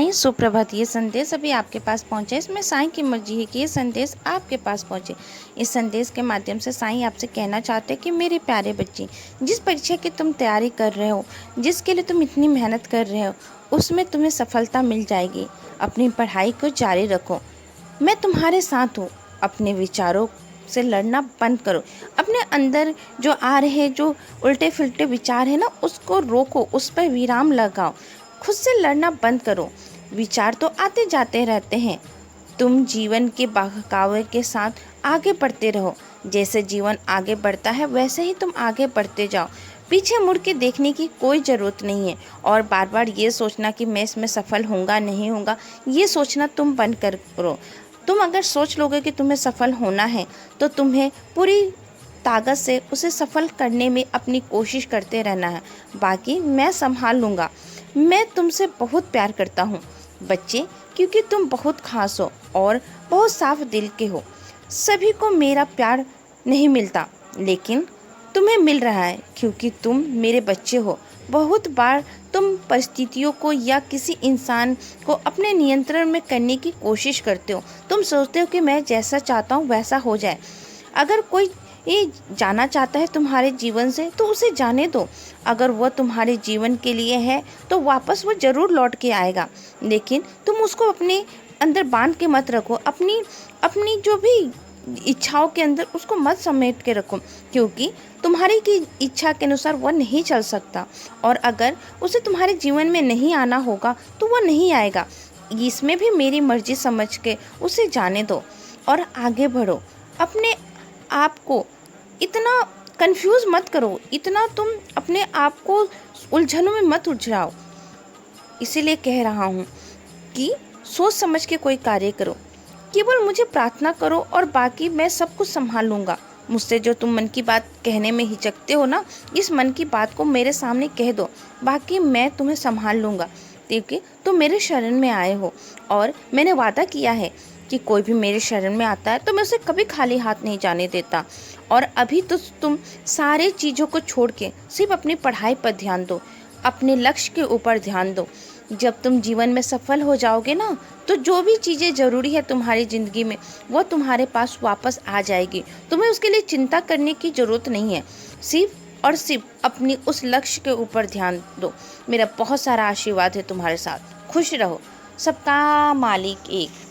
साईं सुप्रभात। ये संदेश अभी आपके पास पहुंचे। इसमें साईं की मर्जी है कि ये संदेश आपके पास पहुंचे। इस संदेश के माध्यम से साईं आपसे कहना चाहते हैं कि मेरे प्यारे बच्चे, जिस परीक्षा की तुम तैयारी कर रहे हो, जिसके लिए तुम इतनी मेहनत कर रहे हो, उसमें तुम्हें सफलता मिल जाएगी। अपनी पढ़ाई को जारी रखो, मैं तुम्हारे साथ हूँ। अपने विचारों से लड़ना बंद करो। अपने अंदर जो आ रहे जो उल्टे फिल्टे विचार है ना, उसको रोको, उस पर विराम लगाओ। खुद से लड़ना बंद करो। विचार तो आते जाते रहते हैं। तुम जीवन के बहकावे के साथ आगे बढ़ते रहो। जैसे जीवन आगे बढ़ता है वैसे ही तुम आगे बढ़ते जाओ। पीछे मुड़ के देखने की कोई ज़रूरत नहीं है। और बार बार ये सोचना कि मैं इसमें सफल होऊंगा नहीं होऊंगा, ये सोचना तुम बंद करो। तुम अगर सोच लोगे कि तुम्हें सफल होना है तो तुम्हें पूरी ताकत से उसे सफल करने में अपनी कोशिश करते रहना है। बाकी मैं संभाल लूँगा। मैं तुमसे बहुत प्यार करता हूँ बच्चे, क्योंकि तुम बहुत खास हो और बहुत साफ दिल के हो। सभी को मेरा प्यार नहीं मिलता, लेकिन तुम्हें मिल रहा है क्योंकि तुम मेरे बच्चे हो। बहुत बार तुम परिस्थितियों को या किसी इंसान को अपने नियंत्रण में करने की कोशिश करते हो। तुम सोचते हो कि मैं जैसा चाहता हूँ वैसा हो जाए। अगर कोई ये जाना चाहता है तुम्हारे जीवन से तो उसे जाने दो। अगर वह तुम्हारे जीवन के लिए है तो वापस वो ज़रूर लौट के आएगा, लेकिन तुम उसको अपने अंदर बांध के मत रखो। अपनी अपनी जो भी इच्छाओं के अंदर उसको मत समेट के रखो, क्योंकि तुम्हारी की इच्छा के अनुसार वह नहीं चल सकता। और अगर उसे तुम्हारे जीवन में नहीं आना होगा तो वह नहीं आएगा। इसमें भी मेरी मर्जी समझ के उसे जाने दो और आगे बढ़ो। अपने आप को इतना कंफ्यूज मत करो, इतना तुम अपने आप को उलझनों में मत उलझाओ। इसीलिए कह रहा हूँ कि सोच समझ के कोई कार्य करो। केवल मुझे प्रार्थना करो और बाकी मैं सब कुछ संभाल लूँगा। मुझसे जो तुम मन की बात कहने में हिचकते हो ना, इस मन की बात को मेरे सामने कह दो। बाकी मैं तुम्हें संभाल लूँगा, क्योंकि तुम मेरे शरण में आए हो और मैंने वादा किया है कि कोई भी मेरे शरण में आता है तो मैं उसे कभी खाली हाथ नहीं जाने देता। और अभी तो तुम सारे चीज़ों को छोड़ के सिर्फ अपनी पढ़ाई पर ध्यान दो, अपने लक्ष्य के ऊपर ध्यान दो। जब तुम जीवन में सफल हो जाओगे ना, तो जो भी चीज़ें ज़रूरी है तुम्हारी ज़िंदगी में वो तुम्हारे पास वापस आ जाएगी। तुम्हें उसके लिए चिंता करने की ज़रूरत नहीं है। सिर्फ और सिर्फ अपनी उस लक्ष्य के ऊपर ध्यान दो। मेरा बहुत सारा आशीर्वाद है तुम्हारे साथ। खुश रहो। सबका मालिक एक।